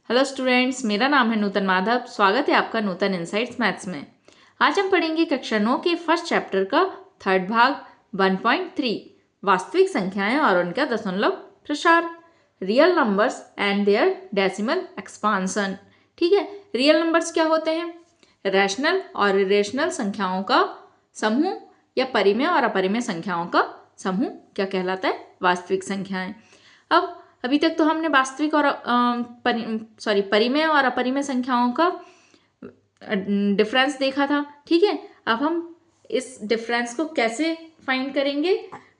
Hello students, मेरा नाम है नूतन माधव। स्वागत है आपका नूतन इनसाइट्स मैथ्स में। आज हम पढ़ेंगे कक्षा 9 के फर्स्ट चैप्टर का थर्ड भाग 1.3 वास्तविक संख्याएं और उनका दशमलव प्रसार, real numbers and their decimal expansion. ठीक है, रियल नंबर्स क्या होते हैं? रैशनल और इरेशनल संख्याओं का समूह या परिमेय और अपरिमेय संख्याओं का समूह क्या कहलाता है? वास्तविक संख्याएं। अब अभी तक तो हमने वास्तविक और परिमेय और अपरिमेय संख्याओं का डिफरेंस देखा था। ठीक है, अब हम इस डिफरेंस को कैसे फाइंड करेंगे?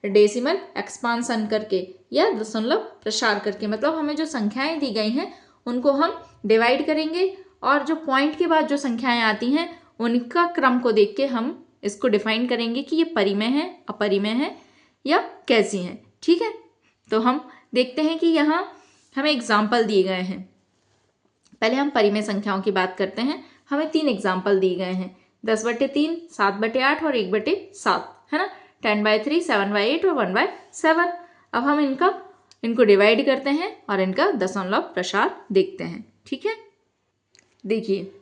डेसिमल एक्सपांसन करके या दशमलव प्रसार करके। मतलब हमें जो संख्याएं दी गई हैं उनको हम डिवाइड करेंगे और जो पॉइंट के बाद जो संख्याएं आती हैं उनका क्रम को देख के हम इसको डिफाइन करेंगे कि ये परिमेय है, अपरिमेय है या कैसी हैं। ठीक है, तो हम देखते हैं कि यहाँ हमें एग्जाम्पल दिए गए हैं। पहले हम परिमेय संख्याओं की बात करते हैं। हमें 3 एग्जाम्पल दिए गए हैं, 10/3, 7/8 और 1/7, है ना। 10/3, 7/8 और 1/7। अब हम इनको डिवाइड करते हैं और इनका दशमलव प्रसार देखते हैं। ठीक है, देखिए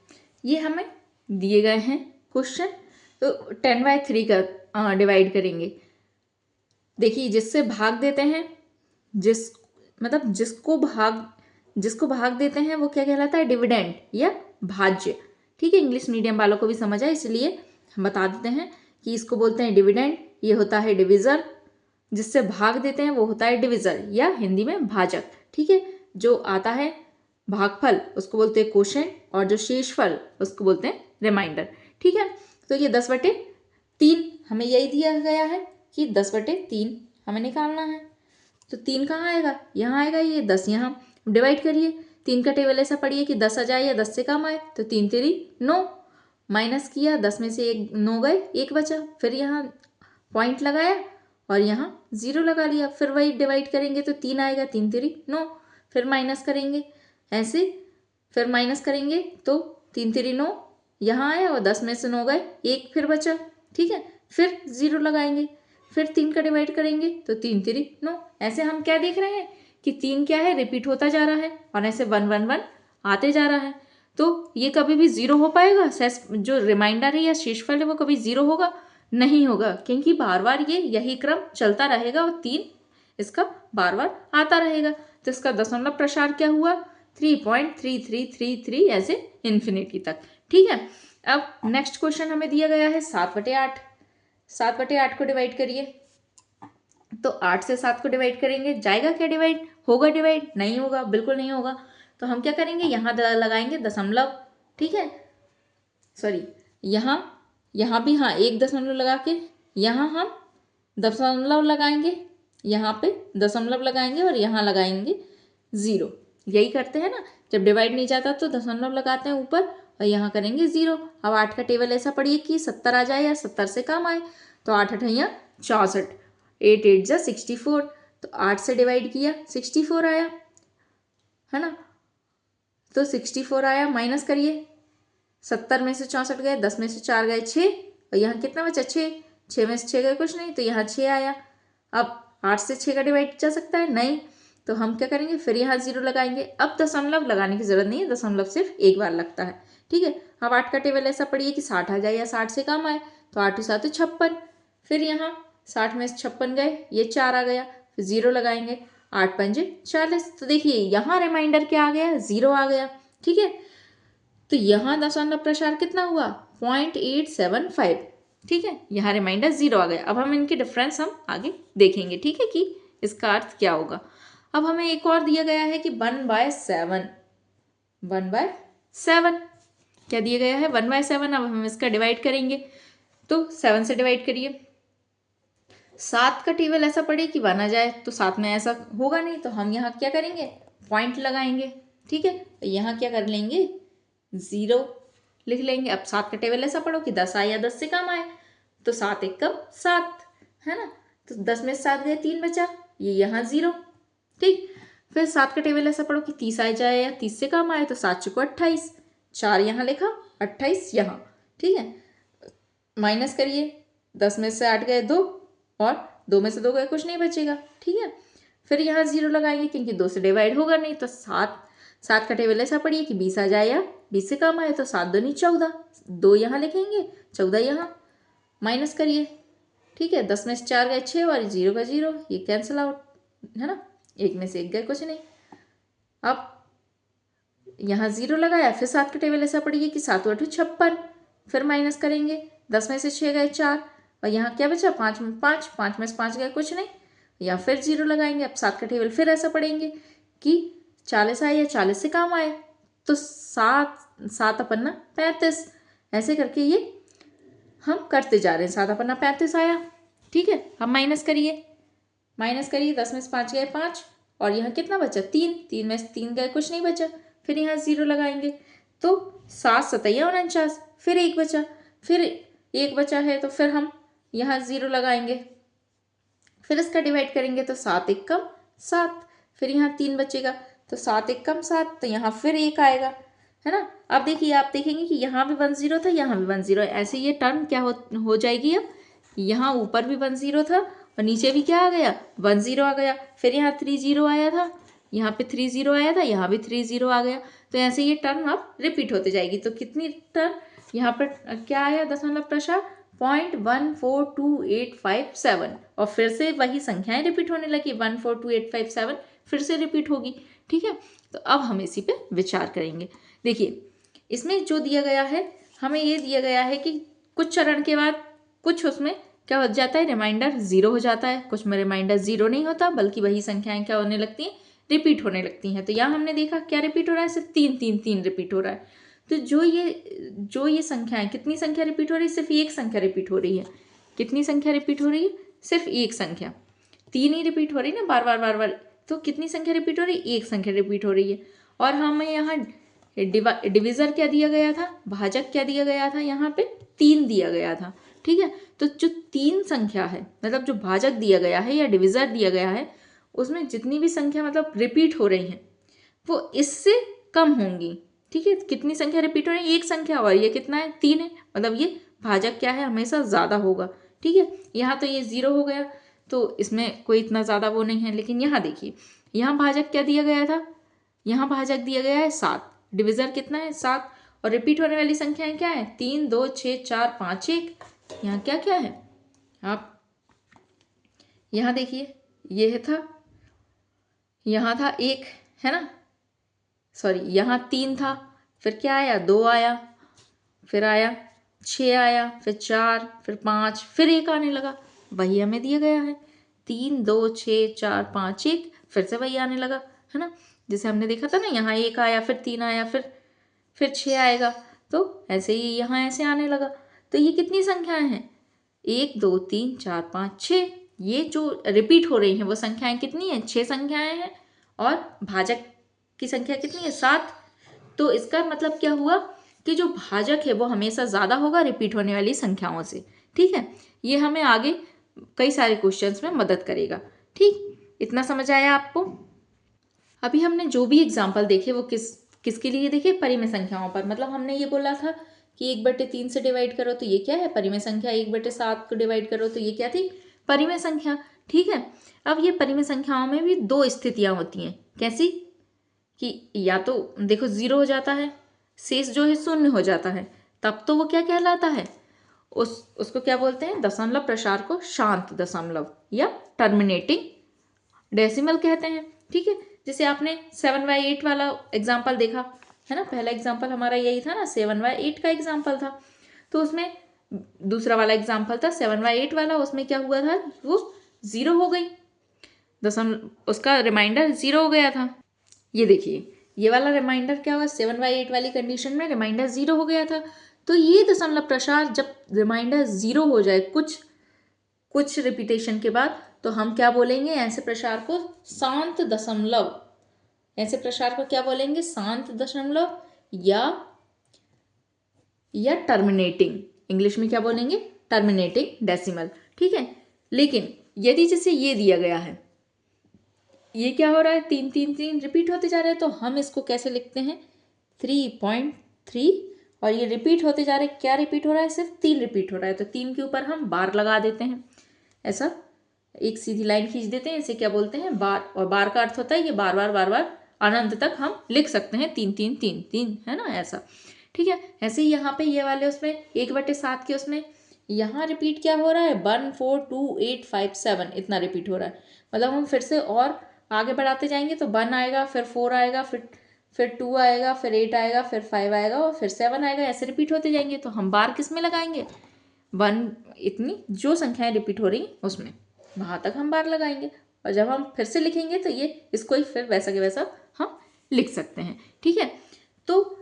ये हमें दिए गए हैं क्वेश्चन। तो 10/3 का डिवाइड करेंगे। देखिए जिससे भाग देते हैं, जिसको भाग देते हैं वो क्या कहलाता है? डिविडेंड या भाज्य। ठीक है, इंग्लिश मीडियम वालों को भी समझ आए इसलिए हम बता देते हैं कि इसको बोलते हैं डिविडेंड, ये होता है डिविजर। जिससे भाग देते हैं वो होता है डिविजर या हिंदी में भाजक। ठीक है, जो आता है भागफल उसको बोलते हैं कोशेंट और जो शेषफल उसको बोलते हैं रिमाइंडर। ठीक है, तो ये 10/3 हमें यही दिया गया है कि 10/3 हमें निकालना है। तो 3 कहाँ आएगा? यहाँ आएगा। ये 10 यहाँ डिवाइड करिए। 3 का टेबल ऐसा पढ़िए कि 10 आ जाए या 10 से कम आए। तो 3 3 9, माइनस किया, 10 में से 9 गए, 1 बचा। फिर यहाँ पॉइंट लगाया और यहाँ 0 लगा लिया। फिर वही डिवाइड करेंगे तो 3 आएगा, 3 3 9। फिर माइनस करेंगे ऐसे, फिर माइनस करेंगे तो 3 3 9 यहाँ आया और 10 में से 9 गए, 1 फिर बचा। ठीक है, फिर 0 लगाएंगे, फिर 3 का डिवाइड करेंगे तो 3 3 9। ऐसे हम क्या देख रहे हैं कि 3 क्या है? रिपीट होता जा रहा है और ऐसे 1 1 1 आते जा रहा है। तो ये कभी भी 0 हो पाएगा? जो रिमाइंडर है या शेषफल है वो कभी 0 होगा? नहीं होगा, क्योंकि बार बार ये यही क्रम चलता रहेगा और 3 इसका बार बार आता रहेगा। तो इसका दशमलव प्रसार क्या हुआ? 3.3333 ऐसे इन्फिनिटी तक। ठीक है, अब नेक्स्ट क्वेश्चन हमें दिया गया है 7/8। 7/8 को डिवाइड करिए। तो 8 से 7 को डिवाइड करेंगे, जाएगा क्या डिवाइड? होगा डिवाइड? नहीं होगा, बिल्कुल नहीं होगा। तो हम क्या करेंगे? यहाँ लगाएंगे दशमलव। ठीक है, सॉरी, यहाँ भी हाँ 1 दशमलव लगा के यहाँ हम दशमलव लगाएंगे, यहाँ पे दशमलव लगाएंगे और यहाँ लगाएंगे 0। यही करते हैं ना, जब डिवाइड नहीं जाता तो दशमलव लगाते हैं ऊपर और यहाँ करेंगे 0। अब 8 का टेबल ऐसा पढ़िए कि 70 आ जाए या 70 से कम आए। तो 8 8 64, 8 8 जा 64। तो 8 से डिवाइड किया, 64 आया, है ना। तो 64 आया, माइनस करिए, 70 में से 64 गए, 10 में से 4 गए 6, और यहाँ कितना बचा? 6 में से 6 गए कुछ नहीं, तो यहाँ 6 आया। अब 8 से 6 का डिवाइड जा सकता है? नहीं। तो हम क्या करेंगे? फिर यहाँ 0 लगाएंगे। अब दशमलव लगाने की जरूरत नहीं है, दशमलव सिर्फ एक बार लगता है। ठीक है, अब 8 का टेबल ऐसा पढ़िए कि 60 आ जाए या 60 से कम आए। तो 8 7 56। फिर यहाँ 60 में से 56 गए, ये 4 आ गया, फिर 0 लगाएंगे, 8 5 40। तो देखिए यहाँ रिमाइंडर क्या आ गया? 0 आ गया। ठीक है, तो यहाँ दशमलव प्रसार कितना हुआ? 0.875। ठीक है, यहाँ रिमाइंडर 0 आ गया। अब हम इनके डिफरेंस हम आगे देखेंगे। ठीक है, कि इसका अर्थ क्या होगा। अब हमें एक और दिया गया है कि 1/7। 1/7 क्या दिया गया है? 1/7। अब हम इसका डिवाइड करेंगे तो 7 से डिवाइड करिए। 7 का टेबल ऐसा पड़े कि 1 आ जाए, तो 7 में ऐसा होगा नहीं, तो हम यहाँ क्या करेंगे? पॉइंट लगाएंगे। ठीक है, तो यहाँ क्या कर लेंगे? 0 लिख लेंगे। अब 7 का टेबल ऐसा पढ़ो कि 10 आए या 10 से कम आए। तो 7 1 कम 7, है ना। तो 10 में से 7 गए, 3 बचा, ये यहाँ 0। ठीक, फिर 7 का टेबल ऐसा पढ़ो कि 30 आ जाए या 30 से कम आए। तो 7 चुको 28, 4 यहाँ लिखा, 28 यहाँ। ठीक है, माइनस करिए, 10 में से 8 गए 2 और 2 में से 2 गए, कुछ नहीं बचेगा। ठीक है, फिर यहाँ 0 लगाएंगे क्योंकि 2 से डिवाइड होगा नहीं। तो 7 7 का टेबल ऐसा पढ़िए कि 20 आ जाए या 20 से कम आए, तो 7 दूनी 14, 2 यहाँ लिखेंगे, 14 यहाँ, माइनस करिए। ठीक है, 10 में से 4 गए 6 और 0 का 0, ये कैंसिल आउट है ना, 1 में से 1 गए, कुछ नहीं। अब यहाँ 0 लगाया, फिर 7 का टेबल ऐसा पढ़िए कि 7 8 56, फिर माइनस करेंगे, 10 में से 6 गए 4 और यहाँ क्या बचा 5 में 5 में से 5 गए, कुछ नहीं, यहाँ फिर 0 लगाएंगे। अब 7 का टेबल फिर ऐसा पढ़ेंगे कि 40 आए या 40 से कम आए, तो 7 अपना 35, ऐसे करके ये हम करते जा रहे हैं। 7 अपना 35 आया, ठीक है। अब माइनस करिए, 10 में से 5 गए 5 और यहाँ कितना बचा 3, 3 में से 3 गए, कुछ नहीं बचा, फिर यहाँ 0 लगाएंगे, तो 7 7 49, फिर 1 बचा, फिर 1 बचा है तो फिर हम यहाँ 0 लगाएंगे, फिर इसका डिवाइड करेंगे तो 7 1 कम 7, फिर यहाँ 3 बचेगा तो 7 1 कम 7, तो यहाँ फिर 1 आएगा, है ना। अब देखिए, आप देखेंगे कि यहाँ भी 1 0 था, यहाँ भी 1 0, ऐसे ये टर्म क्या हो जाएगी। अब यहाँ ऊपर भी 1 0 था और नीचे भी क्या आ गया 1 0 आ गया, फिर यहाँ 3 0 आया था, यहाँ पे 3 0 आया था, यहाँ भी 3 0 आ गया, तो ऐसे ये टर्म अब रिपीट होते जाएगी। तो कितनी टर्म यहाँ पर क्या आया दशमलव प्रसार 0.142857 और फिर से वही संख्याएं रिपीट होने लगी, 142857 फिर से रिपीट होगी, ठीक है। तो अब हम इसी पे विचार करेंगे। देखिए, इसमें जो दिया गया है, हमें ये दिया गया है कि कुछ चरण के बाद कुछ उसमें क्या हो जाता है, रिमाइंडर 0 हो जाता है, कुछ में रिमाइंडर 0 नहीं होता, बल्कि वही संख्याएं क्या होने लगती हैं, रिपीट होने लगती हैं। तो यहाँ हमने देखा क्या रिपीट हो रहा है, सिर्फ 3 3 3 रिपीट हो रहा है। तो जो ये संख्याएं, कितनी संख्या रिपीट हो रही है, सिर्फ एक संख्या रिपीट हो रही है। कितनी संख्या रिपीट हो रही है, सिर्फ एक संख्या, 3 ही रिपीट हो रही है ना, बार बार, तो कितनी संख्या रिपीट हो रही है, एक संख्या रिपीट हो रही है। और हमें यहाँ डिविजर क्या दिया गया था, भाजक क्या दिया गया था, यहाँ पे 3 दिया गया था, ठीक है। तो जो 3 संख्या है, मतलब जो भाजक दिया गया है या डिविजर दिया गया है, उसमें जितनी भी संख्या मतलब रिपीट हो रही हैं वो इससे कम होंगी, ठीक है। कितनी संख्या रिपीट हो रही है, एक संख्या, और ये कितना है 3 है, मतलब ये भाजक क्या है, हमेशा ज़्यादा होगा, ठीक है। यहाँ तो ये 0 हो गया, तो इसमें कोई इतना ज़्यादा वो नहीं है। लेकिन यहाँ देखिए, यहाँ भाजक क्या दिया गया था, यहाँ भाजक दिया गया है 7, डिविजर कितना है 7, और रिपीट होने वाली संख्याएं क्या है 3 2 6 4 5 1। यहाँ क्या क्या है, आप यहाँ देखिए, ये था, यहाँ था 1, है ना, सॉरी यहाँ 3 था, फिर क्या आया 2 आया, फिर आया 6 आया, फिर 4, फिर 5, फिर 1 आने लगा, वही हमें दिया गया है 3 2 6 4 5 1, फिर से वही आने लगा, है ना। जैसे हमने देखा था ना, यहाँ 1 आया, फिर 3 आया, फिर 6 आएगा, तो ऐसे ही यहाँ ऐसे आने लगा। तो ये कितनी संख्याएं हैं, 1 2 3 4 5 6, ये जो रिपीट हो रही हैं वो संख्याएं कितनी हैं, 6 संख्याएं हैं, और भाजक की संख्या कितनी है 7। तो इसका मतलब क्या हुआ कि जो भाजक है वो हमेशा ज़्यादा होगा रिपीट होने वाली संख्याओं से, ठीक है। ये हमें आगे कई सारे क्वेश्चंस में मदद करेगा, ठीक। इतना समझ आया आपको। अभी हमने जो भी एग्जाम्पल देखे वो किसके लिए देखे, परिमेय संख्याओं पर। मतलब हमने ये बोला था कि 1/3 से डिवाइड करो तो ये क्या है, परिमेय संख्या। 1/7 को डिवाइड करो तो ये क्या थी, परिमेय संख्या, ठीक है। अब ये परिमेय संख्याओं में भी 2 स्थितियां होती हैं, कैसी कि या तो देखो 0 हो जाता है, शेष जो है 0 हो जाता है, तब तो वो क्या कहलाता है, उसको क्या बोलते हैं, दशमलव प्रसार को शांत दशमलव या टर्मिनेटिंग डेसिमल कहते हैं, ठीक है। जैसे आपने 7/8 वाला एग्जाम्पल देखा है ना, पहला एग्जाम्पल हमारा यही था ना, 7/8 का एग्जाम्पल था। तो उसमें दूसरा वाला एग्जाम्पल था 7/8 वाला, उसमें क्या हुआ था, वो 0 हो गई, उसका रिमाइंडर 0 हो गया था। ये देखिए, ये वाला रिमाइंडर क्या हुआ, 7/8 वाली कंडीशन में रिमाइंडर 0 हो गया था। तो ये दशमलव प्रसार जब रिमाइंडर 0 हो जाए कुछ रिपीटेशन के बाद, तो हम क्या बोलेंगे, ऐसे प्रसार को शांत दशमलव, ऐसे प्रसार को क्या बोलेंगे, शांत दशमलव या टर्मिनेटिंग, इंग्लिश में क्या बोलेंगे, टर्मिनेटिंग डेसिमल, ठीक है। लेकिन यदि जैसे ये दिया गया है, ये क्या हो रहा है 3 3 3 रिपीट होते जा रहे हैं, तो हम इसको कैसे लिखते हैं 3.3, और ये रिपीट होते जा रहे हैं, क्या रिपीट हो रहा है, सिर्फ 3 रिपीट हो रहा है, तो 3 के ऊपर हम बार लगा देते हैं, ऐसा एक सीधी लाइन खींच देते हैं, इसे क्या बोलते हैं बार, और बार का अर्थ होता है ये बार बार अनंत तक हम लिख सकते हैं 3 3 3 3, है ना, ऐसा। ठीक है, ऐसे ही यहाँ पे ये वाले उसमें 1/7 के उसमें यहाँ रिपीट क्या हो रहा है, 1 4 2 8 5 7 इतना रिपीट हो रहा है। मतलब हम फिर से और आगे बढ़ाते जाएंगे तो 1 आएगा, फिर 4 आएगा, फिर 2 आएगा, फिर 8 आएगा, फिर 5 आएगा और फिर 7 आएगा, ऐसे रिपीट होते जाएंगे। तो हम बार किस में लगाएंगे, 1 इतनी जो संख्याएं रिपीट हो रही उसमें, वहाँ तक हम बार लगाएंगे। और जब हम फिर से लिखेंगे तो ये इसको ही फिर वैसा के वैसा हम लिख सकते हैं। ठीक है, तो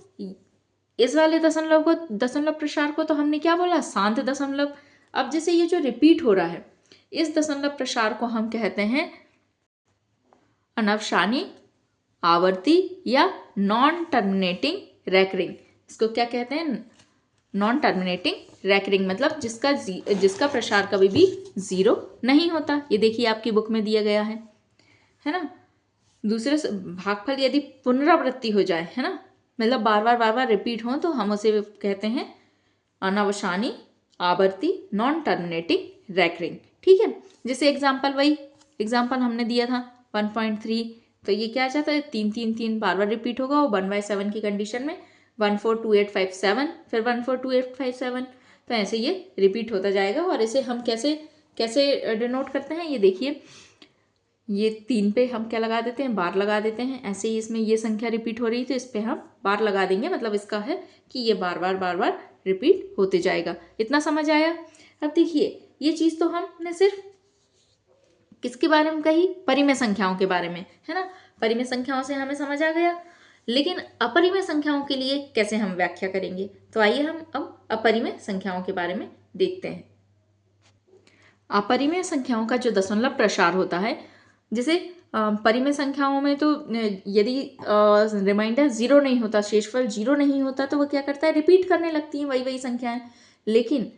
इस वाले दशमलव प्रसार को तो हमने क्या बोला, शांत दशमलव। अब जैसे ये जो रिपीट हो रहा है, इस दशमलव प्रसार को हम कहते हैं अनवसानी आवर्ती या नॉन टर्मिनेटिंग रैकरिंग। इसको क्या कहते हैं, नॉन टर्मिनेटिंग रैकरिंग, मतलब जिसका प्रसार कभी भी 0 नहीं होता। ये देखिए आपकी बुक में दिया गया है ना। दूसरे भागफल यदि पुनरावृत्ति हो जाए, है ना, मतलब बार बार रिपीट हो, तो हम उसे कहते हैं अनवसानी आवर्ती नॉन टर्मिनेटिंग रैकरिंग। ठीक है, जैसे वही एग्जाम्पल हमने दिया था 1.3, तो ये क्या चाहता है, 3 3 3 बार रिपीट होगा, वो 1/7 की कंडीशन में 1 4 2 8 5 7, फिर 1 4 2 8 5 7, तो ऐसे ये रिपीट होता जाएगा। और इसे हम कैसे डिनोट करते हैं, ये देखिए, ये 3 पे हम क्या लगा देते हैं, बार लगा देते हैं। ऐसे ही इसमें ये संख्या रिपीट हो रही तो इस पे हम बार लगा देंगे, मतलब इसका है कि ये बार बार रिपीट होते जाएगा। इतना समझ आया। अब देखिए, ये चीज़ तो हमने सिर्फ किसके बारे में कही, परिमेय संख्याओं के बारे में, है ना। परिमेय संख्याओं से हमें समझ आ गया, लेकिन अपरिमेय संख्याओं के लिए कैसे हम व्याख्या करेंगे। तो आइए हम अब अपरिमेय संख्याओं के बारे में देखते हैं। अपरिमेय संख्याओं का जो दशमलव प्रसार होता है, जैसे परिमेय संख्याओं में तो यदि रिमाइंडर 0 नहीं होता, शेषफल 0 नहीं होता, तो वो क्या करता है, रिपीट करने लगती हैं वही संख्याएं। लेकिन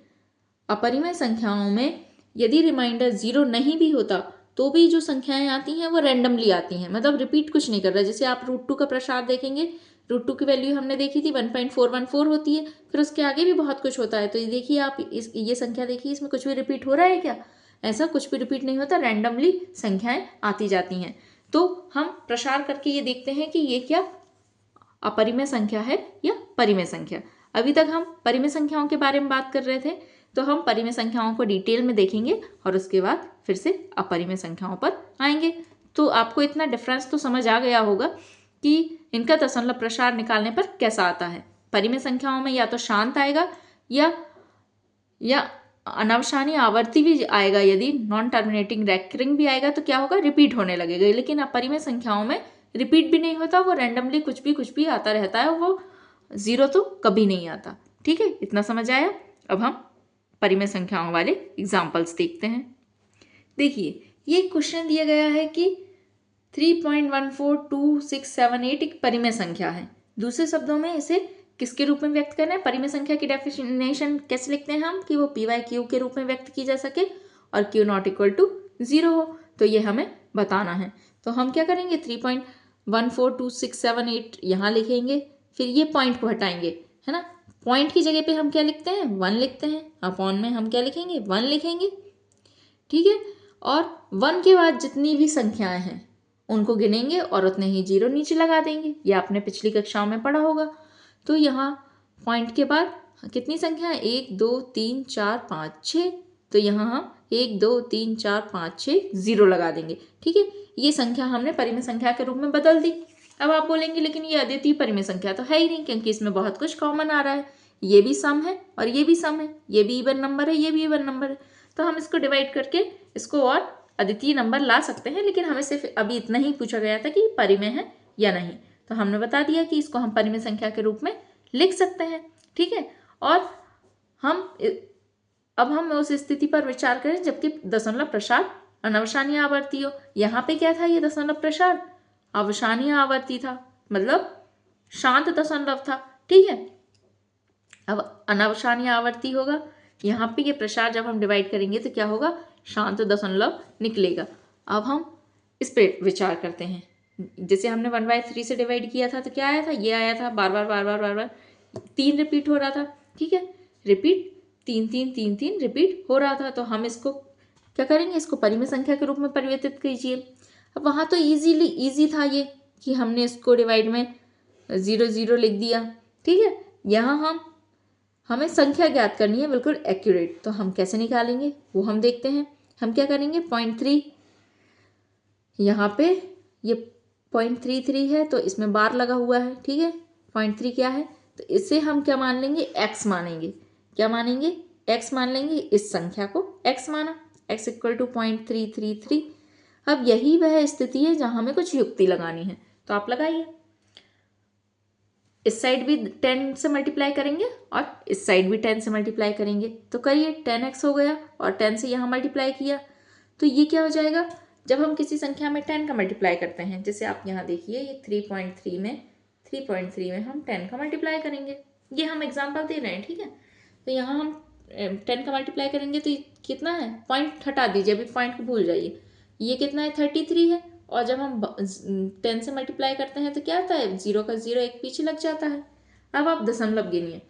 अपरिमेय संख्याओं में यदि रिमाइंडर 0 नहीं भी होता तो भी जो संख्याएं आती हैं वो रैंडमली आती हैं, मतलब रिपीट कुछ नहीं कर रहा। जैसे आप √2 का प्रसार देखेंगे, √2 की वैल्यू हमने देखी थी 1.414 होती है, फिर उसके आगे भी बहुत कुछ होता है। तो ये देखिए आप ये संख्या देखिए, इसमें कुछ भी रिपीट हो रहा है क्या, ऐसा कुछ भी रिपीट नहीं होता, रैंडमली संख्याएं आती जाती हैं। तो हम प्रसार करके ये देखते हैं कि ये क्या अपरिमेय संख्या है या परिमेय संख्या। अभी तक हम परिमेय संख्याओं के बारे में बात कर रहे थे, तो हम परिमेय संख्याओं को डिटेल में देखेंगे और उसके बाद फिर से अपरिमेय संख्याओं पर आएंगे। तो आपको इतना डिफरेंस तो समझ आ गया होगा कि इनका दशमलव प्रसार निकालने पर कैसा आता है। परिमेय संख्याओं में या तो शांत आएगा या अनवसानी आवर्ती भी आएगा, यदि नॉन टर्मिनेटिंग रैकरिंग भी आएगा तो क्या होगा, रिपीट होने लगेगा। लेकिन अपरिमेय संख्याओं में रिपीट भी नहीं होता, वो रैंडमली कुछ भी आता रहता है, वो 0 तो कभी नहीं आता। ठीक है, इतना समझ आया। अब हम परिमेय संख्याओं वाले एग्जाम्पल्स देखते हैं। देखिए, ये क्वेश्चन दिया गया है कि 3.142678 एक परिमेय संख्या है। दूसरे शब्दों में इसे किसके रूप में व्यक्त करना है, परिमेय संख्या की डेफिनेशन कैसे लिखते हैं हम, कि वो PQ के रूप में व्यक्त की जा सके और Q ≠ 0 हो, तो ये हमें बताना है। तो हम क्या करेंगे, 3.142678 यहाँ लिखेंगे, फिर ये पॉइंट को हटाएंगे, है ना। पॉइंट की जगह पे हम क्या लिखते हैं, 1 लिखते हैं, अपॉन में हम क्या लिखेंगे, 1 लिखेंगे। ठीक है, और 1 के बाद जितनी भी संख्याएं हैं उनको गिनेंगे और उतने ही 0 नीचे लगा देंगे। ये आपने पिछली कक्षाओं में पढ़ा होगा। तो यहाँ पॉइंट के बाद कितनी संख्या है, 1 2 3 4 5 6, तो यहाँ हम 1 2 3 4 5 6 0 लगा देंगे। ठीक है, ये संख्या हमने परिमेय संख्या के रूप में बदल दी। अब आप बोलेंगे लेकिन ये अद्वितीय परिमेय संख्या तो है ही नहीं, क्योंकि इसमें बहुत कुछ कॉमन आ रहा है, ये भी सम है और ये भी सम है, ये भी इवन नंबर है, ये भी इवन नंबर है। तो हम इसको डिवाइड करके इसको और अद्वितीय नंबर ला सकते हैं, लेकिन हमें सिर्फ अभी इतना ही पूछा गया था कि परिमेय है या नहीं, तो हमने बता दिया कि इसको हम परिमेय संख्या के रूप में लिख सकते हैं। ठीक है, और अब हम उस स्थिति पर विचार करें जबकि दशमलव प्रसार अनवसानीय आवर्ती हो। यहाँ पे क्या था, ये दशमलव प्रसार अवसानीय आवर्ती था, मतलब शांत दशमलव था। ठीक है, अब अनवसानीय आवर्ती होगा, यहाँ पे ये प्रसार जब हम डिवाइड करेंगे तो क्या होगा, शांत दशमलव निकलेगा। अब हम इस पे विचार करते हैं। जैसे हमने 1/3 से डिवाइड किया था तो क्या आया था, ये आया था, बार बार 3 रिपीट हो रहा था। ठीक है, रिपीट 3 3 3 3 रिपीट हो रहा था। तो हम इसको क्या करेंगे, इसको परिमेय संख्या के रूप में परिवर्तित कीजिए। अब वहाँ तो ईजी था, ये कि हमने इसको डिवाइड में 0 0 लिख दिया। ठीक है, यहाँ हमें संख्या ज्ञात करनी है बिल्कुल एक्यूरेट, तो हम कैसे निकालेंगे वो हम देखते हैं। हम क्या करेंगे, 0.3 यहाँ पे ये 0.33 है तो इसमें बार लगा हुआ है। ठीक है, 0.3 क्या है तो इसे हम क्या मान लेंगे, x मानेंगे। क्या मानेंगे, x मान लेंगे। इस संख्या को x माना, x इक्वल टू 0.333। अब यही वह स्थिति है जहाँ हमें कुछ युक्ति लगानी है, तो आप लगाइए। इस साइड भी 10 से मल्टीप्लाई करेंगे और इस साइड भी 10 से मल्टीप्लाई करेंगे, तो करिए। 10x हो गया और 10 से यहाँ मल्टीप्लाई किया तो ये क्या हो जाएगा, जब हम किसी संख्या में 10 का मल्टीप्लाई करते हैं, जैसे आप यहाँ देखिए ये 3.3 में हम 10 का मल्टीप्लाई करेंगे। ये हम एग्जाम्पल दे रहे हैं। ठीक है, तो यहाँ हम 10 का मल्टीप्लाई करेंगे तो कितना है, पॉइंट हटा दीजिए, अभी पॉइंट को भूल जाइए। ये कितना है, 33 है। और जब हम 10 से मल्टीप्लाई करते हैं तो क्या आता है, 0 का 0 एक पीछे लग जाता है। अब आप दशमलव गिनिए,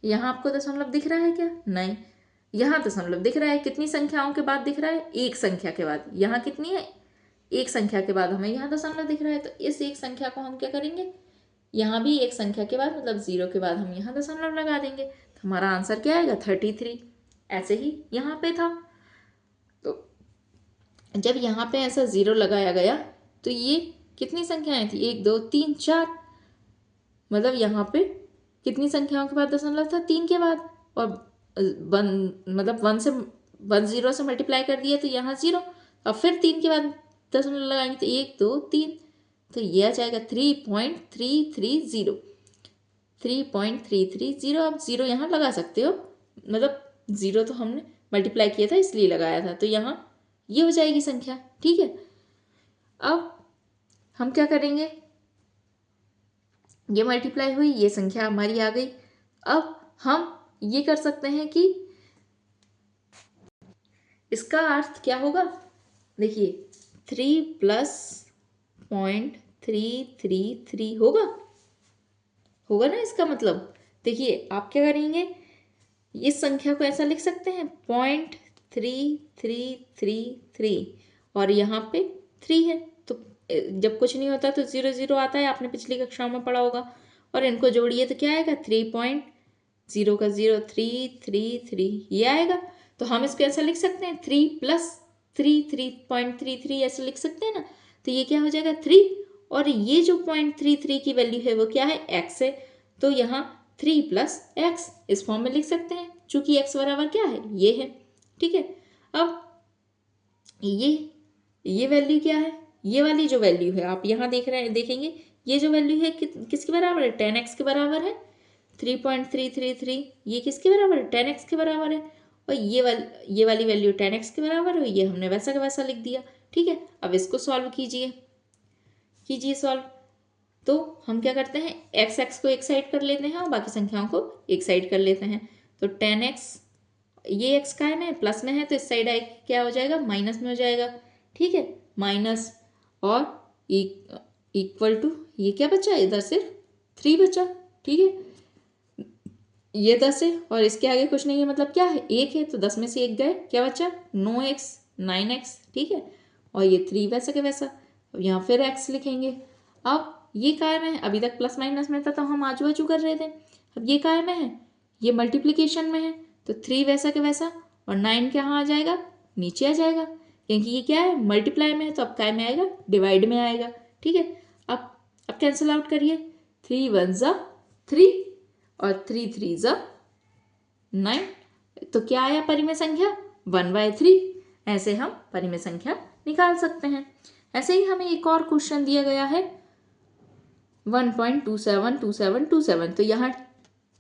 यहाँ आपको दशमलव दिख रहा है क्या, नहीं। यहाँ दशमलव दिख रहा है, कितनी संख्याओं के बाद दिख रहा है, एक संख्या के बाद। यहाँ कितनी है, एक संख्या के बाद हमें यहाँ दशमलव दिख रहा है। तो इस एक संख्या को हम क्या करेंगे, यहाँ भी एक संख्या के बाद मतलब 0 के बाद हम यहाँ दशमलव लगा देंगे, तो हमारा आंसर क्या आएगा, 33। ऐसे ही यहाँ पे था, तो जब यहाँ पे ऐसा 0 लगाया गया तो ये कितनी संख्याएं थी, 1 2 3 4, मतलब यहाँ पे कितनी संख्याओं के बाद दशमलव था, 3 के बाद। और 1 0 से मल्टीप्लाई कर दिया तो यहाँ 0, और फिर 3 के बाद दशमलव लगाएंगे तो 1 2 3, तो ये आ जाएगा 3.330। 3.330 आप 0 यहाँ लगा सकते हो, मतलब 0 तो हमने मल्टीप्लाई किया था इसलिए लगाया था, तो यहाँ ये हो जाएगी संख्या। ठीक है, अब हम क्या करेंगे, ये मल्टीप्लाई हुई, ये संख्या हमारी आ गई। अब हम ये कर सकते हैं कि इसका अर्थ क्या होगा, देखिए 3 प्लस 0.333 होगा ना इसका मतलब। देखिए आप क्या करेंगे, इस संख्या को ऐसा लिख सकते हैं 0.3333 और यहाँ पे 3 है, तो जब कुछ नहीं होता तो 0 0 आता है, आपने पिछली कक्षाओं में पढ़ा होगा। और इनको जोड़िए तो क्या आएगा, 3.0 का 0 333 ये आएगा। तो हम इसको ऐसा लिख सकते हैं 3 प्लस 3.33 ऐसे लिख सकते हैं ना। तो ये क्या हो जाएगा 3, और ये जो 0.33 की वैल्यू है वो क्या है, x है, तो यहाँ 3 प्लस एक्स इस फॉर्म में लिख सकते हैं, चूंकि x बराबर क्या है, ये है। ठीक है, अब ये वैल्यू क्या है, ये वाली जो वैल्यू है आप यहाँ देख रहे हैं, देखेंगे ये जो वैल्यू है किसके बराबर है, 10x के बराबर है। 3.333 ये किसके बराबर है, 10x के बराबर है। और ये वाली वैल्यू 10x के बराबर है, ये हमने वैसा का वैसा लिख दिया। ठीक है, अब इसको सॉल्व कीजिए सॉल्व। तो हम क्या करते हैं, x को एक साइड कर लेते हैं और बाकी संख्याओं को एक साइड कर लेते हैं। तो 10x, ये x का है ना, प्लस में है तो इस साइड क्या हो जाएगा, माइनस में हो जाएगा। ठीक है, माइनस और इक्वल टू, ये क्या बचा, इधर सिर्फ 3 बचा। ठीक है, ये 10 है और इसके आगे कुछ नहीं है, मतलब क्या है, 1 है, तो 10 में से 1 गए, क्या बचा, 9x 9x। ठीक है, और ये 3 वैसा के वैसा। अब यहाँ फिर x लिखेंगे। अब ये काय में है, अभी तक प्लस माइनस में था तो हम आजू बाजू कर रहे थे। अब ये काय में है, ये मल्टीप्लिकेशन में है, तो 3 वैसा के वैसा और 9 कहाँ आ जाएगा, नीचे आ जाएगा, क्योंकि ये क्या है, मल्टीप्लाई में है, तो अब काय में आएगा, डिवाइड में आएगा। ठीक है, अब कैंसिल आउट करिए, 3 1 ज़ा 3 और 3 3 ज़ा 9, तो क्या आया परिमेय संख्या, 1/3। ऐसे हम परिमेय संख्या निकाल सकते हैं। ऐसे ही हमें एक और क्वेश्चन दिया गया है 1.272727, तो यहाँ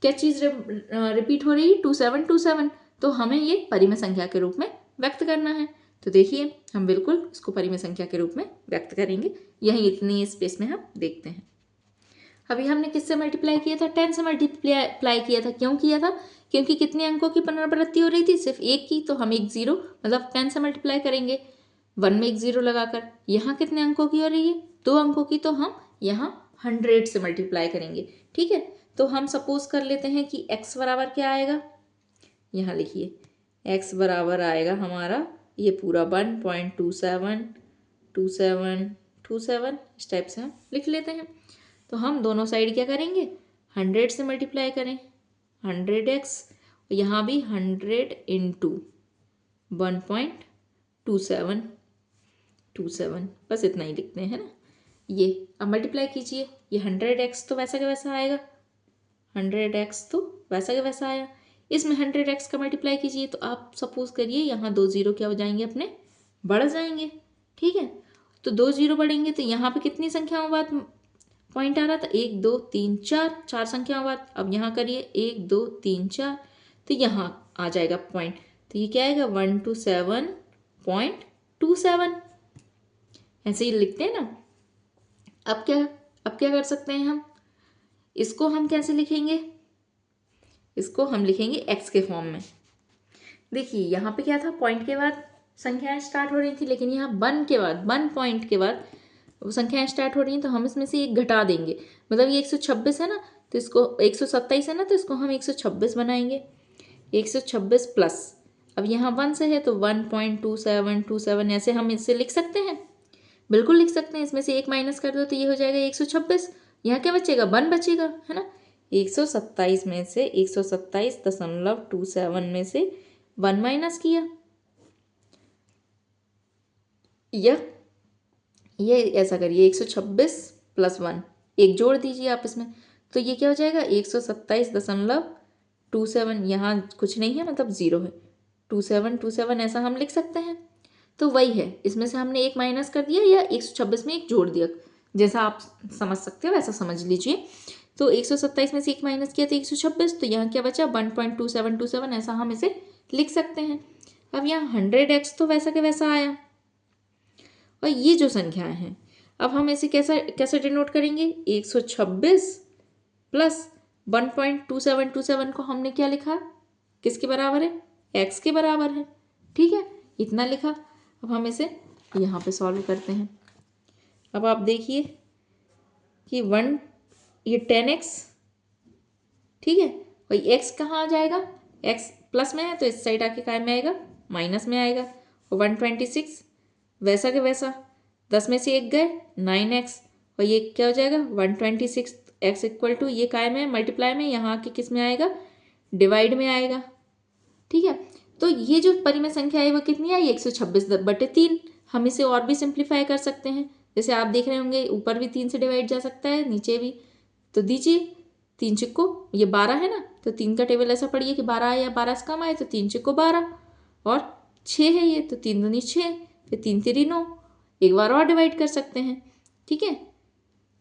क्या चीज़ रिपीट हो रही है, 2727, तो हमें ये परिमेय संख्या के रूप में व्यक्त करना है। तो देखिए हम बिल्कुल इसको परिमेय संख्या के रूप में व्यक्त करेंगे, यही इतनी स्पेस में हम देखते हैं। अभी हमने किससे मल्टीप्लाई किया था, 10 से मल्टीप्लाई किया था। क्यों किया था, क्योंकि कितने अंकों की पुनरावृत्ति हो रही थी, सिर्फ 1 की, तो हम 1 0 मतलब 10 से मल्टीप्लाई करेंगे 1 में 1 0 लगाकर। यहाँ कितने अंकों की हो रही है, 2 अंकों की, तो हम यहाँ 100 से मल्टीप्लाई करेंगे। ठीक है, तो हम सपोज कर लेते हैं कि x बराबर क्या आएगा, यहाँ लिखिए x बराबर आएगा हमारा ये पूरा 1.2727 27 इस टाइप से हम लिख लेते हैं। तो हम दोनों साइड क्या करेंगे, 100 से मल्टीप्लाई करें, 100x, यहाँ भी 100 इंटू 1.27, बस इतना ही लिखते हैं ना। ये अब मल्टीप्लाई कीजिए, ये 100x तो वैसा का वैसा आएगा, 100x तो वैसा का वैसा आया, इसमें 100x का मल्टीप्लाई कीजिए तो आप सपोज करिए यहाँ 2 जीरो क्या हो जाएंगे अपने, बढ़ जाएंगे। ठीक है, तो 2 जीरो बढ़ेंगे तो यहाँ पे कितनी संख्याओं बाद पॉइंट आ रहा था, 1 2 3 4, 4 संख्याओं बाद। अब यहाँ करिए 1 2 3 4, तो यहाँ आ जाएगा पॉइंट, तो ये क्या आएगा 127.27, ऐसे ही लिखते हैं ना। अब क्या कर सकते हैं हम, इसको हम कैसे लिखेंगे, इसको हम लिखेंगे x के फॉर्म में। देखिए यहाँ पे क्या था, पॉइंट के बाद संख्याएं स्टार्ट हो रही थी, लेकिन यहाँ 1 के बाद, 1 पॉइंट के बाद संख्याएं स्टार्ट हो रही हैं, तो हम इसमें से एक घटा देंगे। मतलब ये 126 है ना, तो इसको 127 है ना, तो इसको हम 126 बनाएंगे, 126 प्लस, अब यहाँ 1 से है तो 1.2727, ऐसे हम इससे लिख सकते हैं, बिल्कुल लिख सकते हैं। इसमें से एक माइनस कर दो तो ये हो जाएगा 126, यहाँ क्या बचेगा, 1 बचेगा, है ना। 127 में से 127.27 में से 1 माइनस किया, ये ऐसा करिए 126 प्लस 1, एक जोड़ दीजिए आप इसमें, तो ये क्या हो जाएगा 127.27, यहाँ कुछ नहीं है मतलब 0 है, 2727 ऐसा हम लिख सकते हैं। तो वही है, इसमें से हमने एक माइनस कर दिया या 126 में एक जोड़ दिया, जैसा आप समझ सकते हो वैसा समझ लीजिए। तो 127 में से एक माइनस किया तो 126, तो यहाँ क्या बचा 1.2727, ऐसा हम इसे लिख सकते हैं। अब यहाँ 100x तो वैसा के वैसा आया, और ये जो संख्याएं हैं अब हम इसे कैसे डिनोट करेंगे, 126 प्लस 1.2727 को हमने क्या लिखा, किसके बराबर है, x के बराबर है। ठीक है, इतना लिखा। अब हम इसे यहाँ पे सॉल्व करते हैं। अब आप देखिए कि ये 10x, ठीक है, और x कहाँ आ जाएगा, x प्लस में है तो इस साइड आके काय में आएगा, माइनस में आएगा। और 126 वैसा के वैसा, 10 में से एक गए 9x, और ये क्या हो जाएगा 126x इक्वल टू, ये काय में मल्टीप्लाई में, यहाँ आके किस में आएगा, डिवाइड में आएगा। ठीक है, तो ये जो परिमेय संख्या है वो कितनी आई, 126/3। हम इसे और भी सिंप्लीफाई कर सकते हैं, जैसे आप देख रहे होंगे ऊपर भी 3 से डिवाइड जा सकता है, नीचे भी, तो दीजिए 3 चिक्को, ये 12 है ना, तो 3 का टेबल ऐसा पढ़िए कि 12 आए या 12 से कम आए, तो 3 चिक्को 12, और 6 है ये, तो 3 दूनी 6, फिर 3 तिरी 9, एक बार और डिवाइड कर सकते हैं। ठीक है,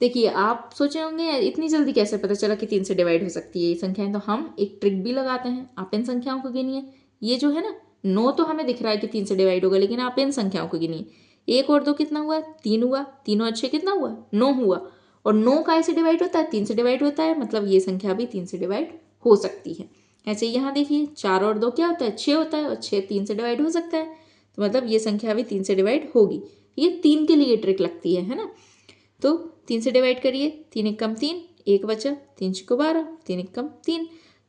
देखिए आप सोचे होंगे इतनी जल्दी कैसे पता चला कि 3 से डिवाइड हो सकती है ये संख्याएं, तो हम एक ट्रिक भी लगाते हैं। आप इन संख्याओं को गिनिए, ये जो है ना 9 तो हमें दिख रहा है कि 3 से डिवाइड होगा, लेकिन आप इन संख्याओं को गिनिए, 1 और 2 कितना हुआ, 3 हुआ, 3 और 6 कितना हुआ, 9 हुआ, और 9 काय से डिवाइड होता है, 3 से डिवाइड होता है, मतलब ये संख्या भी 3 से डिवाइड हो सकती है। ऐसे यहाँ देखिए 4 और 2 क्या होता है, 6 होता है, और 6 3 से डिवाइड हो सकता है, तो मतलब ये संख्या भी 3 से डिवाइड होगी। ये 3 के लिए ट्रिक लगती है ना। तो 3 से डिवाइड करिए, 3 एकम 3, 1 बचा, 3 छिको 12, 3 एकम 3,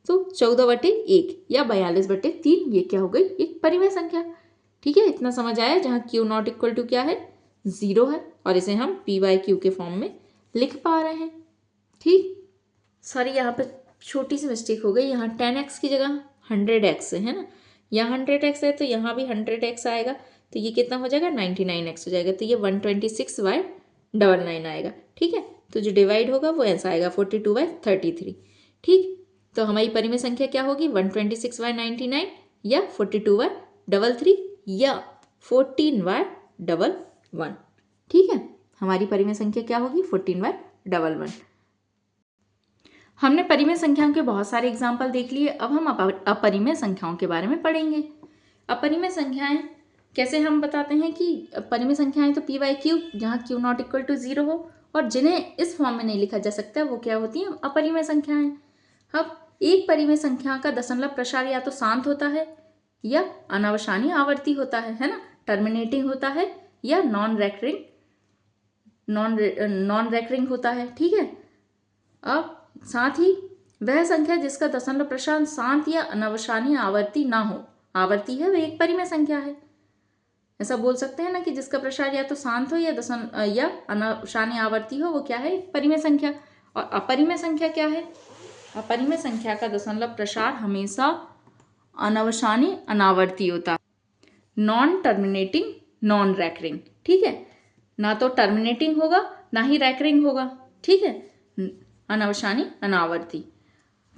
तो 14/1 या 42/3, ये क्या हो गई, एक परिमेय संख्या। ठीक है, इतना समझ आया, जहाँ Q नॉट इक्वल टू क्या है, 0 है, और इसे हम P/Q के फॉर्म में लिख पा रहे हैं। ठीक, सॉरी यहाँ पे छोटी सी मिस्टेक हो गई, यहाँ 10x की जगह 100x है ना, यहाँ 100x है तो यहाँ भी 100x आएगा, तो ये कितना हो जाएगा 99x हो जाएगा, तो ये 126/99 आएगा। ठीक है, तो जो डिवाइड होगा वो ऐसा आएगा 42/33। ठीक, तो हमारी परिमेय संख्या क्या होगी, 126/99 या 42/33 या 14/11। ठीक है, हमारी परिमेय संख्या क्या होगी, 14/11। हमने परिमेय संख्याओं के बहुत सारे एग्जाम्पल देख लिए, अब हम अपरिमेय संख्याओं के बारे में पढ़ेंगे। अपरिमेय संख्याएं कैसे हम बताते हैं कि परिमेय संख्याएं तो P/Q, जहाँ Q नॉट इक्वल टू 0 हो, और जिन्हें इस फॉर्म में नहीं लिखा जा सकता वो क्या होती हैं, अपरिमेय संख्याएं। अब एक परिमेय संख्या का दशमलव प्रसार या तो शांत होता है या अनावसानी आवर्ती होता है ना, टर्मिनेटिंग होता है, या नॉन रेकरिंग होता है। ठीक है, अब साथ ही वह संख्या जिसका दशमलव प्रसार शांत या अनावसानी आवर्ती ना हो, आवर्ती है वह एक परिमेय संख्या है ऐसा बोल सकते हैं ना कि जिसका प्रसार या तो शांत हो या अनावसानी आवर्ती हो, वो क्या है, परिमेय संख्या। और अपरिमेय संख्या क्या है? अपरिमेय संख्या का दशमलव प्रसार हमेशा अनावसानी अनावर्ती होता है, नॉन टर्मिनेटिंग नॉन रैकरिंग। ठीक है, ना तो टर्मिनेटिंग होगा ना ही रैकरिंग होगा। ठीक है, अनावसानी अनावर्ती।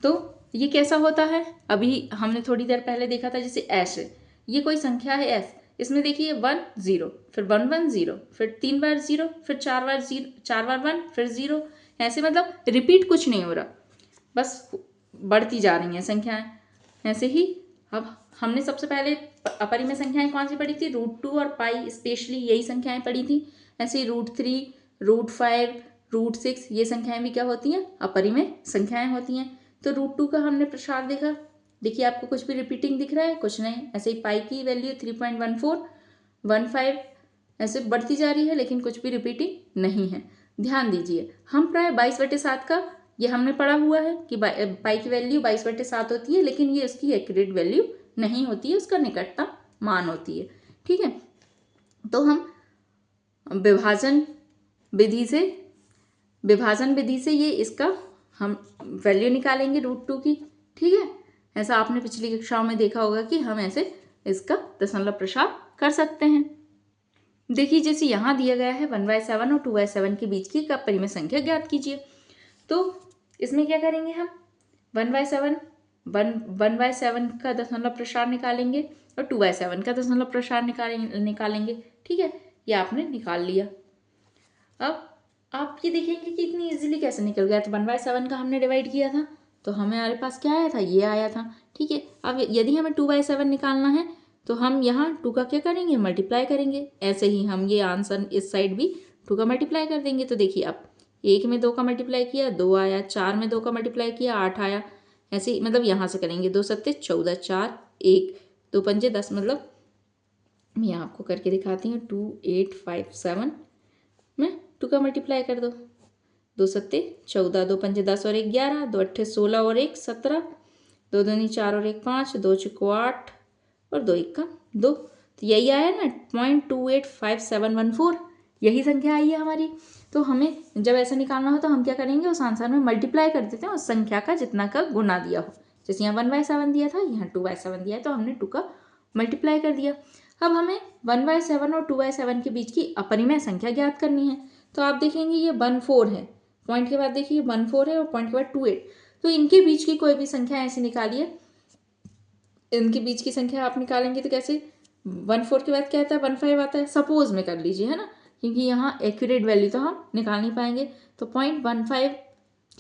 तो ये कैसा होता है? अभी हमने थोड़ी देर पहले देखा था, जैसे एस है, ये कोई संख्या है एस, इसमें देखिए 1 0, फिर 1 1 0, फिर 3 बार 0, फिर 4 बार 0, 4 बार 1, फिर 0, ऐसे मतलब रिपीट कुछ नहीं हो रहा, बस बढ़ती जा रही हैं संख्याएं। ऐसे ही अब हमने सबसे पहले अपरिमेय संख्याएं कौन सी पढ़ी थी? √2 और पाई, स्पेशली यही संख्याएं पढ़ी थी। ऐसे ही √3, √5, √6 ये संख्याएं भी क्या होती हैं? अपरिमेय संख्याएं होती हैं। तो √2 का हमने प्रसार देखा, देखिए आपको कुछ भी रिपीटिंग दिख रहा है? कुछ नहीं। ऐसे ही पाई की वैल्यू 3.1415 ऐसे बढ़ती जा रही है, लेकिन कुछ भी रिपीटिंग नहीं है। ध्यान दीजिए, हम प्राय 22/7 का ये हमने पढ़ा हुआ है कि पाई की वैल्यू 22/7 होती है, लेकिन ये उसकी एक्यूरेट वैल्यू नहीं होती है, उसका निकटतम मान होती है। ठीक है, तो हम विभाजन विधि से ये इसका हम वैल्यू निकालेंगे √2 की। ठीक है, ऐसा आपने पिछली कक्षाओं में देखा होगा कि हम ऐसे इसका दशमलव प्रसार कर सकते हैं। देखिए, जैसे यहाँ दिया गया है 1/7 और 2/7 के बीच की परिमेय संख्या ज्ञात कीजिए। तो इसमें क्या करेंगे हम? 1/7 का दशमलव प्रसार निकालेंगे और 2/7 का दशमलव प्रसार निकालेंगे। ठीक है, ये आपने निकाल लिया। अब आप ये देखेंगे कि इतनी इजीली कैसे निकल गया। तो 1/7 का हमने डिवाइड किया था, तो हमारे पास क्या आया था? ये आया था। ठीक है, अब यदि हमें 2/7 निकालना है तो हम यहाँ 2 का क्या करेंगे? मल्टीप्लाई करेंगे। ऐसे ही हम ये आंसर इस साइड भी 2 का मल्टीप्लाई कर देंगे। तो देखिए, अब 1 में 2 का मल्टीप्लाई किया, 2 आया, 4 में 2 का मल्टीप्लाई किया, 8 आया। ऐसे ही मतलब यहाँ से करेंगे, 2 7 14, 4 1, 2 5 10, मतलब मैं यहाँ आपको करके दिखाती हूँ। 2 8 5 7 में 2 का मल्टीप्लाई कर दो, 2 7 14, 2 5 10 और 1 11, 2 8 16 और 1 17, 2 2 4 और 1 5, 2 6 8 और 2 1 2। तो यही आया ना 0.285714, यही संख्या आई है हमारी। तो हमें जब ऐसा निकालना हो तो हम क्या करेंगे? उस आंसर में मल्टीप्लाई कर देते हैं उस संख्या का जितना का गुना दिया हो। जैसे यहाँ 1/7 दिया था, यहाँ 2/7 दिया है, तो हमने 2 का मल्टीप्लाई कर दिया। अब हमें 1/7 और 2/7 के बीच की अपरिमेय संख्या ज्ञात करनी है। तो आप देखेंगे ये 14 है, पॉइंट के बाद देखिए 14 है और पॉइंट के बाद 28। तो इनके बीच की कोई भी संख्या ऐसी निकालिए, इनके बीच की संख्या आप निकालेंगे तो कैसे? 14 के बाद क्या आता है? 15 आता है। सपोज में कर लीजिए, है ना, क्योंकि यहाँ एक्यूरेट वैल्यू तो हम निकाल नहीं पाएंगे। तो 0.15,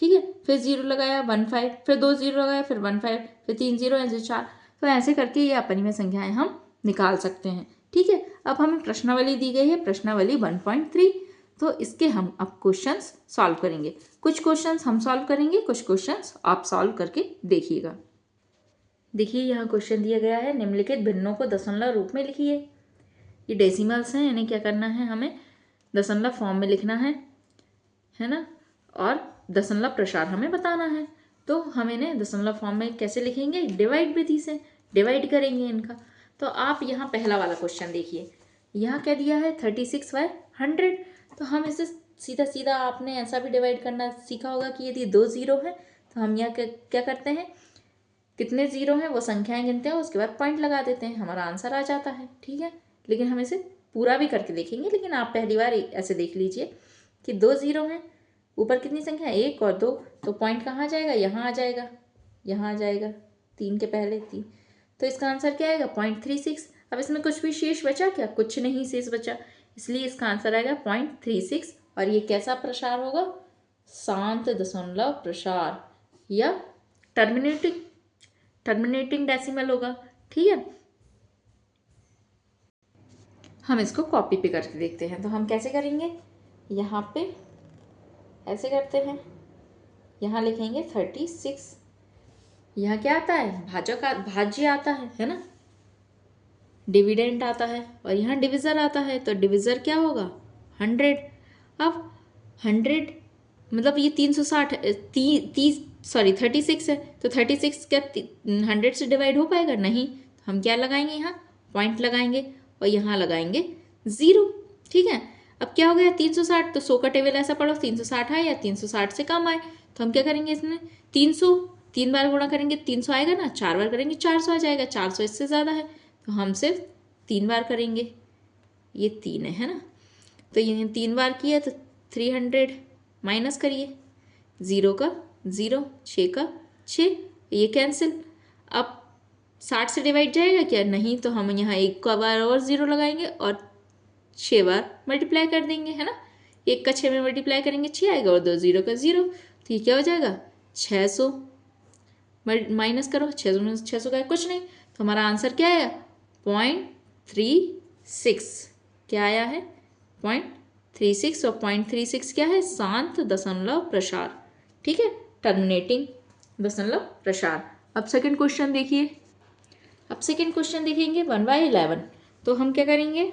ठीक है, फिर 0 लगाया 15, फिर 2 0 लगाया, फिर 15, फिर 3 0, ऐसे 4। तो ऐसे करके ये अपरिमेय संख्याएं हम निकाल सकते हैं। ठीक है, अब हमें प्रश्नावली दी गई है, प्रश्नावली 1.3। तो इसके हम अब क्वेश्चंस सॉल्व करेंगे। कुछ क्वेश्चंस हम सॉल्व करेंगे, कुछ क्वेश्चंस आप सॉल्व करके देखिएगा। देखिए, यहाँ क्वेश्चन दिया गया है, निम्नलिखित भिन्नों को दशमलव रूप में लिखिए। ये डेसिमल्स हैं, इन्हें क्या करना है? हमें दशमलव फॉर्म में लिखना है ना, और दशमलव प्रसार हमें बताना है। तो हम इन्हें दशमलव फॉर्म में कैसे लिखेंगे? डिवाइड विधि से डिवाइड करेंगे इनका। तो आप यहाँ पहला वाला क्वेश्चन देखिए, यहाँ क्या दिया है? 36/100। तो हम इसे सीधा सीधा, आपने ऐसा भी डिवाइड करना सीखा होगा कि यदि 2 0 है तो हम यहाँ क्या करते हैं? कितने 0 हैं वो संख्याएं गिनते हैं, उसके बाद पॉइंट लगा देते हैं, हमारा आंसर आ जाता है। ठीक है, लेकिन हम इसे पूरा भी करके देखेंगे, लेकिन आप पहली बार ऐसे देख लीजिए कि 2 0 हैं, ऊपर कितनी संख्या? 1 और 2, तो पॉइंट कहाँ जाएगा? यहाँ आ जाएगा, यहाँ आ जाएगा, 3 के पहले 3। तो इसका आंसर क्या आएगा? 0.36। अब इसमें कुछ भी शेष बचा क्या? कुछ नहीं शेष बचा, इसलिए इसका आंसर आएगा 0.36। और ये कैसा प्रसार होगा? शांत दशमलव प्रसार या टर्मिनेटिंग डेसिमल होगा। ठीक है, हम इसको कॉपी पे करके देखते हैं। तो हम कैसे करेंगे? यहाँ पे ऐसे करते हैं, यहाँ लिखेंगे 36। यहाँ क्या आता है? भाज्य आता है ना, डिविडेंड आता है, और यहाँ डिविज़र आता है। तो डिविज़र क्या होगा? 100। अब 100 मतलब ये 36 है, तो 36 क्या 100 से डिवाइड हो पाएगा? नहीं। तो हम क्या लगाएंगे? यहाँ पॉइंट लगाएंगे, और यहाँ लगाएंगे 0। ठीक है, अब क्या हो गया 360, तो 100 का टेबल ऐसा पढ़ो 360 आए या 360 से कम आए, तो हम क्या करेंगे इसमें 300 3 बार गुणा करेंगे 300 आएगा ना, 4 बार करेंगे 400 आ जाएगा, 400 इससे ज़्यादा है तो हम सिर्फ 3 बार करेंगे, ये 3 है ना, तो ये 3 बार किया तो 300 माइनस करिए, 0 का 0, 6 का 6, ये कैंसिल। अब 60 से डिवाइड जाएगा क्या, नहीं, तो हम यहाँ 1 का बार और 0 लगाएंगे और 6 बार मल्टीप्लाई कर देंगे, है ना, 1 का 6 में मल्टीप्लाई करेंगे 6 आएगा और 2 0 का 0, तो ये क्या हो जाएगा 600, माइनस करो 600 में 600 का है कुछ नहीं, तो हमारा आंसर क्या आया 0.36, क्या आया है 0.36, और 0.36 क्या है शांत दशमलव प्रसार। ठीक है, टर्मिनेटिंग दशमलव प्रसार। अब सेकंड क्वेश्चन देखिए, अब सेकंड क्वेश्चन देखेंगे 1/11, तो हम क्या करेंगे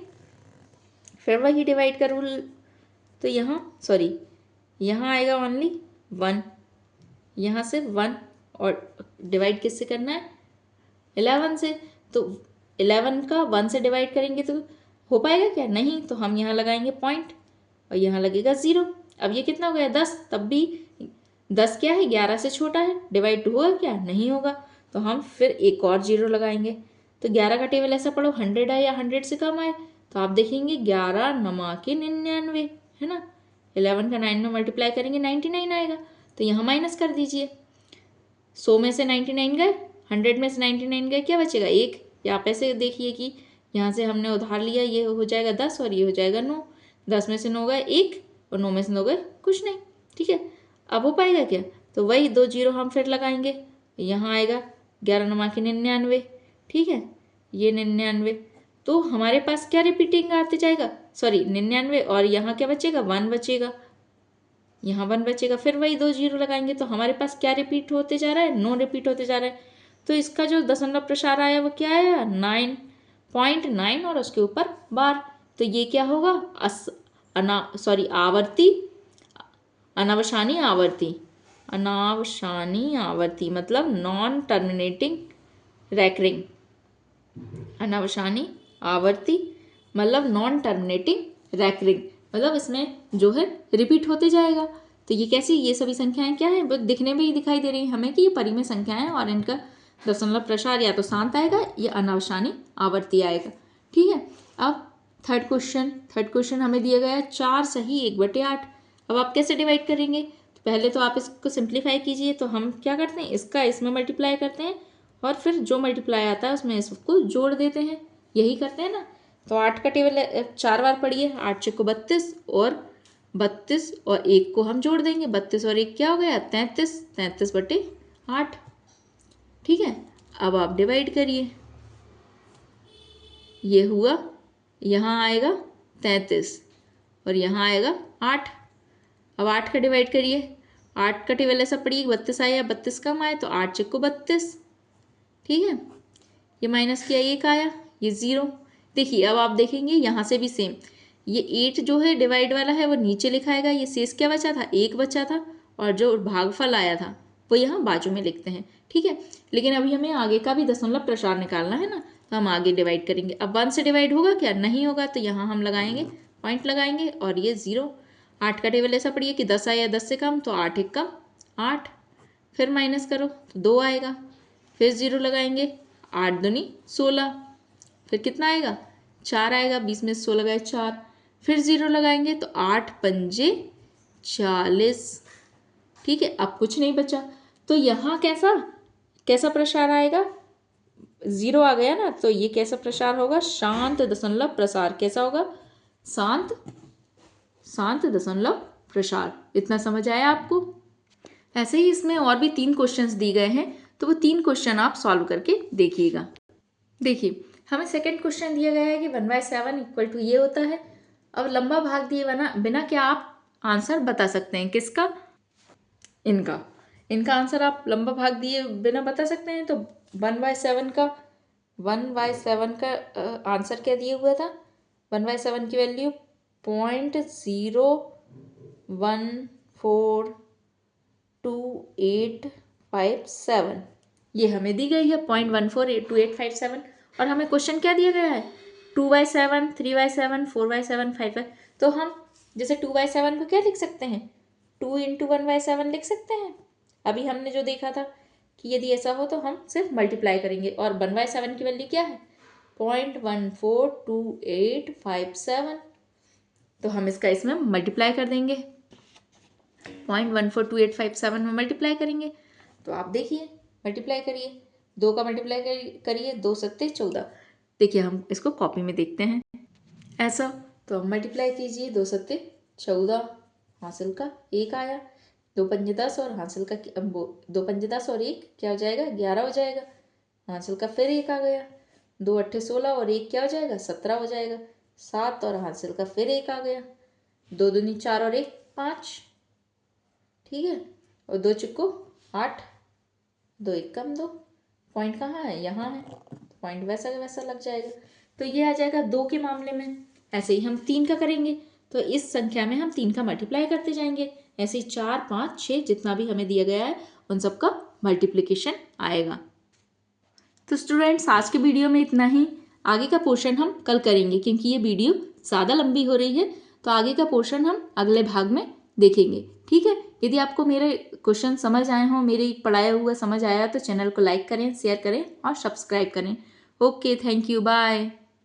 फिर वही डिवाइड का रूल, तो यहाँ आएगा ओनली 1, यहाँ से 1 और डिवाइड किससे करना है 11 से, तो 11 का 1 से डिवाइड करेंगे तो हो पाएगा क्या, नहीं, तो हम यहाँ लगाएंगे पॉइंट और यहाँ लगेगा 0। अब ये कितना हो गया 10, तब भी 10 क्या है 11 से छोटा है, डिवाइड होगा क्या, नहीं होगा, तो हम फिर एक और 0 लगाएंगे। तो 11 का टेबल ऐसा पढ़ो 100 आए या 100 से कम आए, तो आप देखेंगे 11 नमा के 99, है ना, 11 का 9 में मल्टीप्लाई करेंगे 99 आएगा, तो यहाँ माइनस कर दीजिए, 100 में से 99 गए, 100 में से 99 गए, क्या बचेगा 1, या आप ऐसे देखिए कि यहाँ से हमने उधार लिया, ये हो जाएगा 10 और ये हो जाएगा 9, 10 में से 9 गए 1 और 9 में से 9 गए कुछ नहीं। ठीक है, अब हो पाएगा क्या, तो वही 2 0 हम फिर लगाएंगे, यहाँ आएगा 11 नमा के 99। ठीक है, ये 99, तो हमारे पास क्या रिपीटिंग आते जाएगा, 99, और यहाँ क्या बचेगा 1 बचेगा, यहाँ 1 बचेगा, फिर वही 2 0 लगाएंगे, तो हमारे पास क्या रिपीट होते जा रहा है 9 रिपीट होते जा रहा है, तो इसका जो दशमलव प्रसार आया वो क्या आया 9.9 और उसके ऊपर बार, तो ये क्या होगा अनावसानी आवर्ती मतलब नॉन टर्मिनेटिंग रैकरिंग, अनावसानी आवर्ती मतलब नॉन टर्मिनेटिंग रैकरिंग, मतलब इसमें जो है रिपीट होते जाएगा। तो ये कैसी, ये सभी संख्याएं क्या है, दिखने में ही दिखाई दे रही है हमें कि ये परिमेय संख्याएं हैं और इनका दशमलव प्रसार या तो शांत आएगा या अनावसानी आवर्ती आएगा। ठीक है, अब थर्ड क्वेश्चन हमें दिया गया है 4 सही 1/8। अब आप कैसे डिवाइड करेंगे, तो पहले तो आप इसको सिंप्लीफाई कीजिए, तो हम क्या करते हैं इसका इसमें मल्टीप्लाई करते हैं और फिर जो मल्टीप्लाई आता है उसमें इसको जोड़ देते हैं, यही करते हैं ना। तो 8 का टेबल 4 बार पढ़िए, 8 6 को 32 और 1 को हम जोड़ देंगे, 32 और 1 क्या हो गया 33/8। ठीक है, अब आप डिवाइड करिए, ये हुआ, यहाँ आएगा 33 और यहाँ आएगा 8। अब 8 का डिवाइड करिए, 8 का टेबल ऐसा पढ़िए 32 आया 32 कम आए, तो 8 6 को 32। ठीक है, ये माइनस किया 1 आया, ये 0। देखिए अब आप देखेंगे यहाँ से भी सेम, ये 8 जो है डिवाइड वाला है वो नीचे लिखाएगा, ये शेष क्या बचा था 1 बचा था, और जो भागफल आया था वो यहाँ बाजू में लिखते हैं। ठीक है, लेकिन अभी हमें आगे का भी दशमलव प्रसार निकालना है ना, तो हम आगे डिवाइड करेंगे। अब 1 से डिवाइड होगा क्या, नहीं होगा, तो यहाँ हम लगाएंगे पॉइंट लगाएंगे और ये 0। 8 का टेबल ऐसा पढ़िए कि 10 आया 10 से कम, तो 8 1 कम 8, फिर माइनस करो तो 2 आएगा, फिर 0 लगाएंगे, 8 दूनी 16, फिर कितना आएगा 4 आएगा, 20 में 16 गए 4, फिर 0 लगाएंगे तो 8 पंजे 40। ठीक है, अब कुछ नहीं बचा, तो यहाँ कैसा प्रसार आएगा, 0 आ गया ना, तो ये कैसा प्रसार होगा शांत दशमलव प्रसार, कैसा होगा शांत दशमलव प्रसार। इतना समझ आया आपको। ऐसे ही इसमें और भी 3 क्वेश्चंस दिए गए हैं, तो वो 3 क्वेश्चन आप सॉल्व करके देखिएगा। देखिए हमें सेकंड क्वेश्चन दिया गया है कि 1/7 इक्वल टू ये होता है। अब लंबा भाग दिए बिना क्या आप आंसर बता सकते हैं किसका, इनका आंसर आप लंबा भाग दिए बिना बता सकते हैं। तो 1/7 का आंसर क्या दिया हुआ था, 1/7 की वैल्यू 0.014287 ये हमें दी गई है 0.142857, और हमें क्वेश्चन क्या दिया गया है 2/7, 3/7, 4/7, 5/, तो हम जैसे 2/7 को क्या लिख सकते हैं, 2 × 1/7 लिख सकते हैं। अभी हमने जो देखा था कि यदि ऐसा हो तो हम सिर्फ मल्टीप्लाई करेंगे, और 1/7 की वैल्यू क्या है 0.142857, तो हम इसका इसमें मल्टीप्लाई कर देंगे, 0.142857 में मल्टीप्लाई करेंगे। तो आप देखिए, मल्टीप्लाई करिए, 2 का मल्टीप्लाई करिए, 2 सत्ते 14। देखिए हम इसको कॉपी में देखते हैं ऐसा, तो हम मल्टीप्लाई कीजिए, 2 सत्ते 14, हासिल का 1 आया, 2 पंजे 10 और हासिल का 2 पंजे 10 और 1 क्या हो जाएगा 11 हो जाएगा, हासिल का फिर 1 आ गया, 2 अट्ठे 16 और 1 क्या हो जाएगा 17 हो जाएगा, 7 और हासिल का फिर 1 आ गया, 2 दूनी 4 और 1 5, ठीक है, और 2 चुक्को 8, 2 1 कम 2, पॉइंट कहाँ है यहाँ है, पॉइंट वैसा का वैसा लग जाएगा। तो ये आ जाएगा 2 के मामले में। ऐसे ही हम 3 का करेंगे, तो इस संख्या में हम 3 का मल्टीप्लाई करते जाएंगे, ऐसे ही 4 5 6 जितना भी हमें दिया गया है उन सब का मल्टीप्लिकेशन आएगा। तो स्टूडेंट्स आज के वीडियो में इतना ही, आगे का पोर्शन हम कल करेंगे क्योंकि ये वीडियो ज़्यादा लंबी हो रही है, तो आगे का पोर्शन हम अगले भाग में देखेंगे, ठीक है। यदि आपको मेरे क्वेश्चन समझ आए हों, मेरे पढ़ाया हुआ समझ आया तो चैनल को लाइक करें, शेयर करें और सब्सक्राइब करें। Okay, thank you, bye.